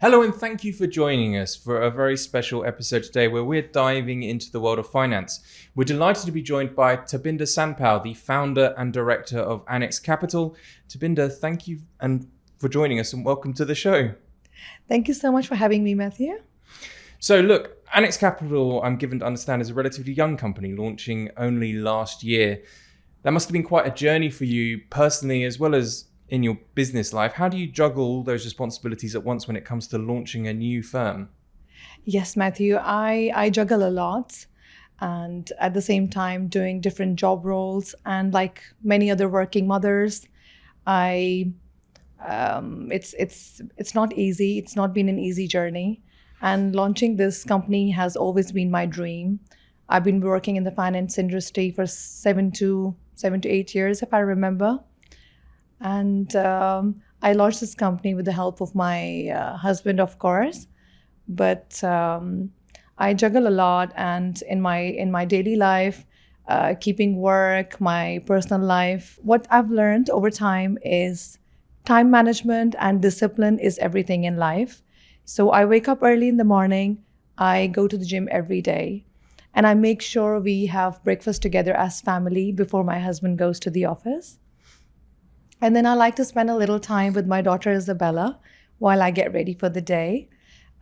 Hello and thank you for joining us for a very special episode today where we're diving into the world of finance. We're delighted to be joined by Tabinda Sanpal, the founder and director of Annex Capital. Tabinda, thank you for joining us and welcome to the show. Thank you so much for having me, Matthew. So look, Annex Capital, I'm given to understand, is a relatively young company launching only last year. That must have been quite a journey for you personally as well as in your business life. How do you juggle all those responsibilities at once when it comes to launching a new firm? Yes, Matthew, I juggle a lot and at the same time doing different job roles, and like many other working mothers, it's not easy. It's not been an easy journey, and launching this company has always been my dream. I've been working in the finance industry for 7 to 8 years, if I remember. And I launched this company with the help of my husband, of course. But I juggle a lot, and in my daily life, keeping work, my personal life, what I've learned over time is time management and discipline is everything in life. So I wake up early in the morning, I go to the gym every day, and I make sure we have breakfast together as family before my husband goes to the office. And then I like to spend a little time with my daughter Isabella while I get ready for the day.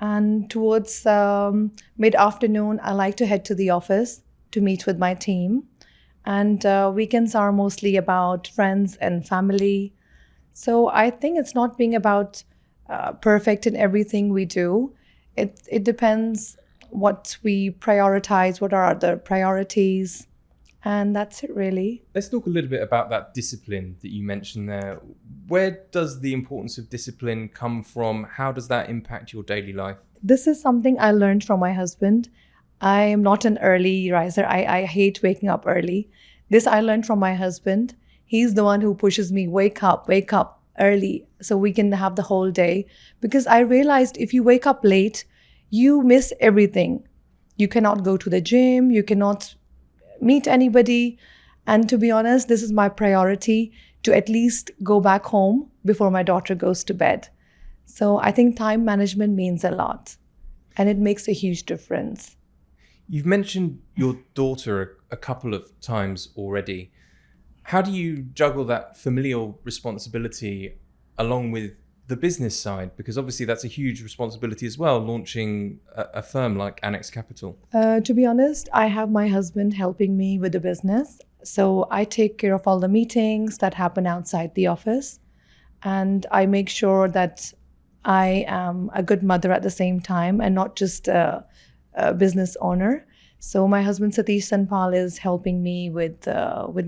And towards mid-afternoon, I like to head to the office to meet with my team. And weekends are mostly about friends and family. So I think it's not being about perfect in everything we do. It depends what we prioritize, what are the priorities. And that's it, really. Let's talk a little bit about that discipline that you mentioned there. Where does the importance of discipline come from? How does that impact your daily life? This is something I learned from my husband. I am not an early riser. I hate waking up early. This I learned from my husband. He's the one who pushes me, wake up early so we can have the whole day. Because I realized if you wake up late, you miss everything. You cannot go to the gym, you cannot meet anybody. And to be honest, this is my priority, to at least go back home before my daughter goes to bed. So I think time management means a lot, and it makes a huge difference. You've mentioned your daughter a couple of times already. How do you juggle that familial responsibility along with the business side? Because obviously that's a huge responsibility as well, launching a firm like Annex Capital. To be honest, I have my husband helping me with the business. So I take care of all the meetings that happen outside the office. And I make sure that I am a good mother at the same time and not just a business owner. So my husband, Satish Sanpal, is helping me with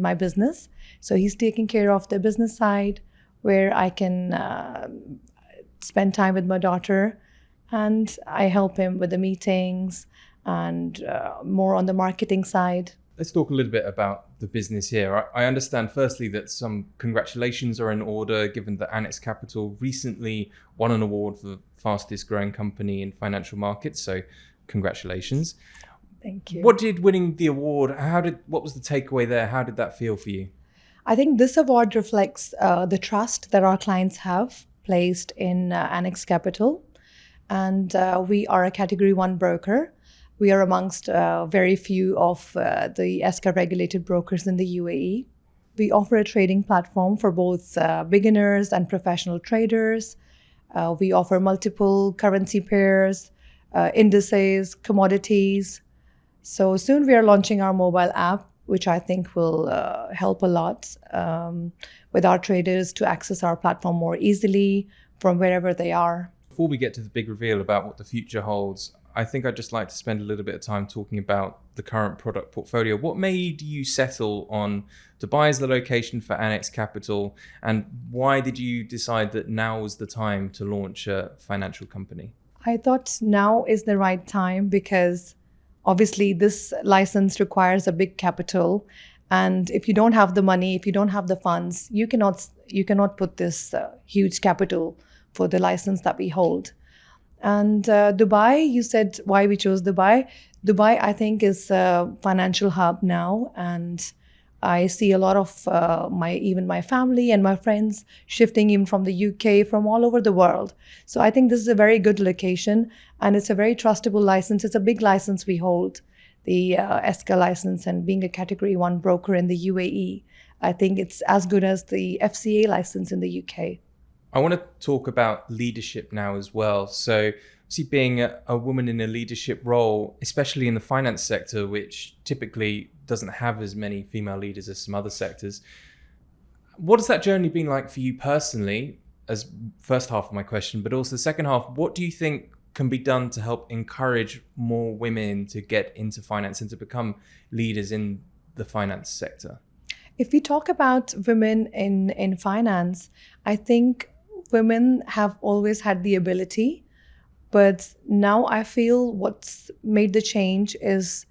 my business. So he's taking care of the business side, where I can spend time with my daughter, and I help him with the meetings and more on the marketing side. Let's talk a little bit about the business here. I understand firstly that some congratulations are in order, given that Annex Capital recently won an award for the fastest growing company in financial markets. So congratulations. Thank you. What did winning the award, what was the takeaway there? How did that feel for you? I think this award reflects the trust that our clients have placed in Annex Capital. And we are a Category 1 broker. We are amongst very few of the ESCA regulated brokers in the UAE. We offer a trading platform for both beginners and professional traders. We offer multiple currency pairs, indices, commodities. So soon we are launching our mobile app, which I think will help a lot with our traders to access our platform more easily from wherever they are. Before we get to the big reveal about what the future holds, I think I'd just like to spend a little bit of time talking about the current product portfolio. What made you settle on Dubai as the location for Annex Capital, and why did you decide that now was the time to launch a financial company? I thought now is the right time because obviously this license requires a big capital, and if you don't have the money, if you don't have the funds, you cannot put this huge capital for the license that we hold. And Dubai, you said why we chose Dubai. Dubai, I think, is a financial hub now, and I see a lot of my family and my friends shifting even from the UK, from all over the world. So I think this is a very good location, and it's a very trustable license. It's a big license we hold, the ESCA license, and being a Category 1 broker in the UAE, I think it's as good as the FCA license in the UK. I want to talk about leadership now as well. So see, being a woman in a leadership role, especially in the finance sector, which typically doesn't have as many female leaders as some other sectors. What has that journey been like for you personally, as first half of my question, but also the second half, what do you think can be done to help encourage more women to get into finance and to become leaders in the finance sector? If we talk about women in finance, I think women have always had the ability, but now I feel what's made the change is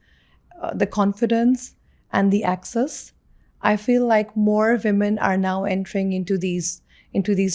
the confidence and the access. I feel like more women are now entering into these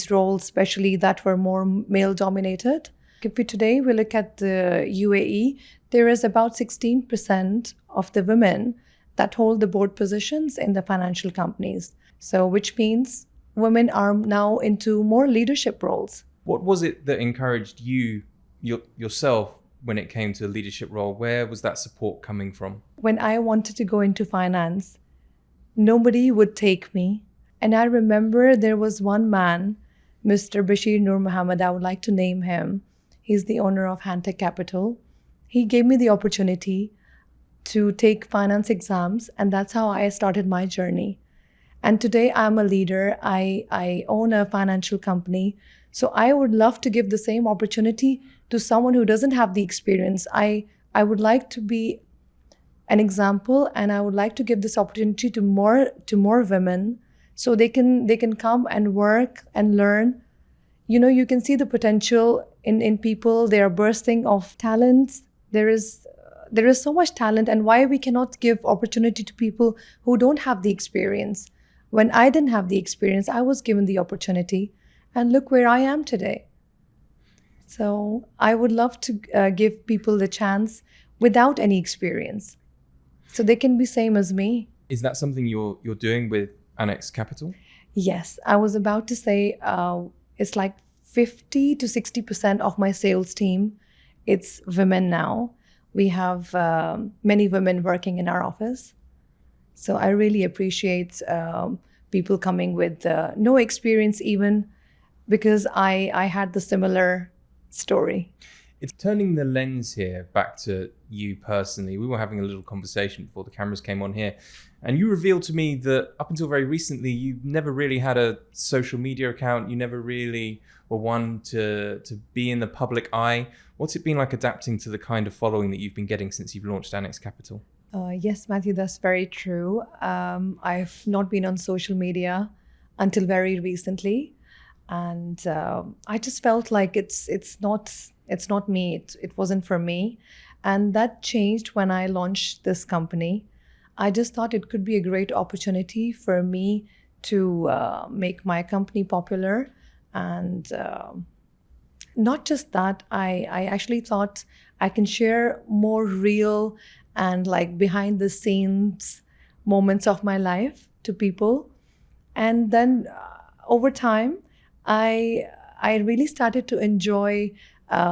roles, especially that were more male dominated. If today we look at the UAE, there is about 16% of the women that hold the board positions in the financial companies. So which means women are now into more leadership roles. What was it that encouraged you yourself when it came to a leadership role? Where was that support coming from? When I wanted to go into finance, nobody would take me. And I remember there was one man, Mr. Bashir Nur Muhammad, I would like to name him. He's the owner of Annex Capital. He gave me the opportunity to take finance exams, and that's how I started my journey. And today I'm a leader. I own a financial company. So I would love to give the same opportunity to someone who doesn't have the experience. I would like to be an example, and I would like to give this opportunity to more women, so they can come and work and learn. You know, you can see the potential in people. They are bursting of talents. There is so much talent, and why we cannot give opportunity to people who don't have the experience? When I didn't have the experience, I was given the opportunity, and look where I am today. So I would love to give people the chance without any experience, so they can be same as me. Is that something you're doing with Annex Capital? Yes, I was about to say it's like 50 to 60% of my sales team, it's women now. We have many women working in our office. So I really appreciate people coming with no experience even, because I had the similar story. It's turning the lens here back to you personally. We were having a little conversation before the cameras came on here, and you revealed to me that up until very recently, you never really had a social media account. You never really were one to be in the public eye. What's it been like adapting to the kind of following that you've been getting since you've launched Annex Capital? Yes, Matthew, that's very true. I've not been on social media until very recently, and I just felt like it's not me. It wasn't for me, and that changed when I launched this company. I just thought it could be a great opportunity for me to make my company popular, and not just that. I actually thought I can share more real and like behind the scenes moments of my life to people. And then over time, I really started to enjoy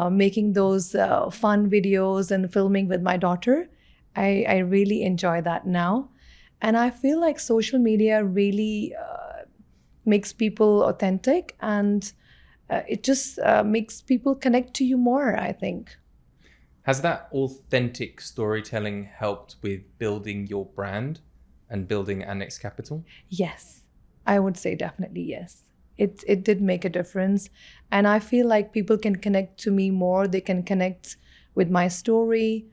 making those fun videos and filming with my daughter. I really enjoy that now. And I feel like social media really makes people authentic, and it just makes people connect to you more, I think. Has that authentic storytelling helped with building your brand and building Annex Capital? Yes, I would say definitely yes. It did make a difference. And I feel like people can connect to me more. They can connect with my story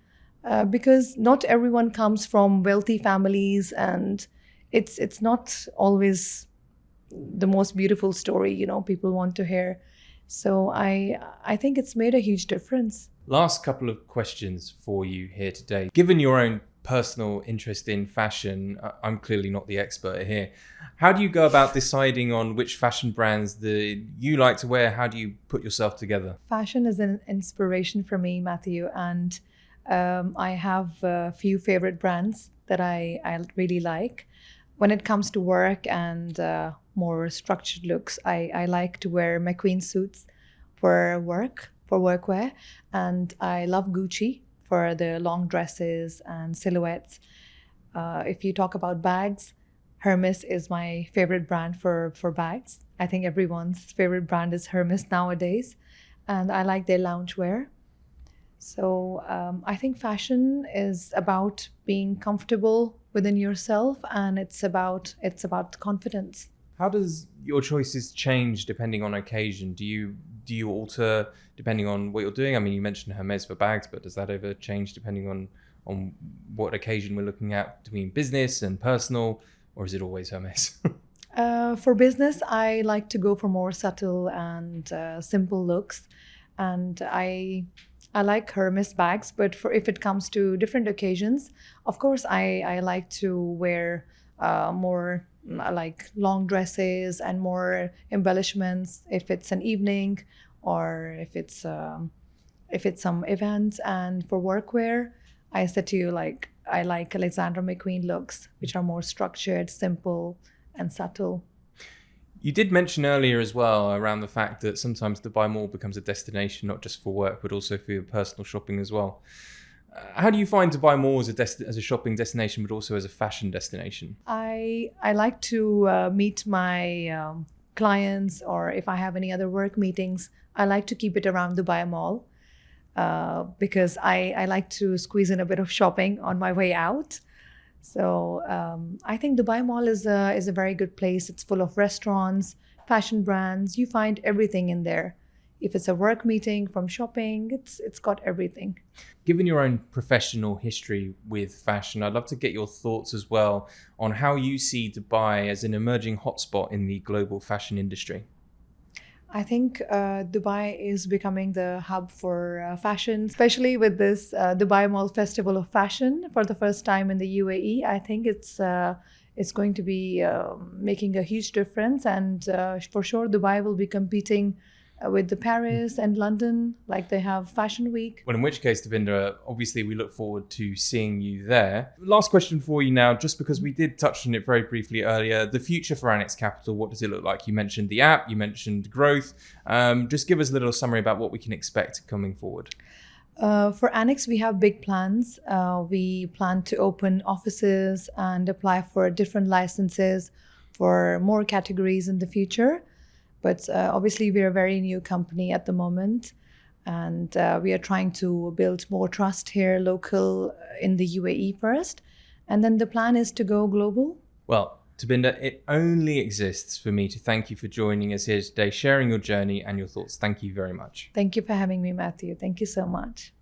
because not everyone comes from wealthy families, and it's not always the most beautiful story, you know, people want to hear. So I think it's made a huge difference. Last couple of questions for you here today. Given your own personal interest in fashion, I'm clearly not the expert here. How do you go about deciding on which fashion brands that you like to wear? How do you put yourself together? Fashion is an inspiration for me, Matthew, and I have a few favorite brands that I really like. when it comes to work and more structured looks, I like to wear McQueen suits for workwear, and I love Gucci for the long dresses and silhouettes. If you talk about bags, Hermes is my favorite brand for bags. I think everyone's favorite brand is Hermes nowadays, and I like their loungewear. So I think fashion is about being comfortable within yourself, and it's about confidence. How does your choices change depending on occasion? Do you alter depending on what you're doing? I mean, you mentioned Hermes for bags, but does that ever change depending on what occasion we're looking at between business and personal, or is it always Hermes? For business, I like to go for more subtle and simple looks, and I like Hermes bags. But if it comes to different occasions, of course, I like to wear more like long dresses and more embellishments if it's an evening or if it's some event. And for workwear, I said to you, like, I like Alexander McQueen looks, which are more structured, simple, and subtle. You did mention earlier as well around the fact that sometimes Dubai Mall becomes a destination, not just for work, but also for your personal shopping as well. How do you find Dubai Mall as a shopping destination, but also as a fashion destination? I like to meet my clients, or if I have any other work meetings, I like to keep it around Dubai Mall because I like to squeeze in a bit of shopping on my way out. So I think Dubai Mall is a very good place. It's full of restaurants, fashion brands. You find everything in there. If it's a work meeting, from shopping, it's got everything. Given your own professional history with fashion, I'd love to get your thoughts as well on how you see Dubai as an emerging hotspot in the global fashion industry. I think Dubai is becoming the hub for fashion, especially with this Dubai Mall Festival of Fashion for the first time in the UAE. I think it's going to be making a huge difference, and for sure Dubai will be competing with the Paris and London, like they have Fashion Week. Well, in which case, Tabinda, obviously we look forward to seeing you there. Last question for you now, just because we did touch on it very briefly earlier, the future for Annex Capital, what does it look like? You mentioned the app, you mentioned growth. Just give us a little summary about what we can expect coming forward. For Annex, we have big plans. We plan to open offices and apply for different licenses for more categories in the future. But obviously, we're a very new company at the moment, and we are trying to build more trust here, local in the UAE first. And then the plan is to go global. Well, Tabinda, it only exists for me to thank you for joining us here today, sharing your journey and your thoughts. Thank you very much. Thank you for having me, Matthew. Thank you so much.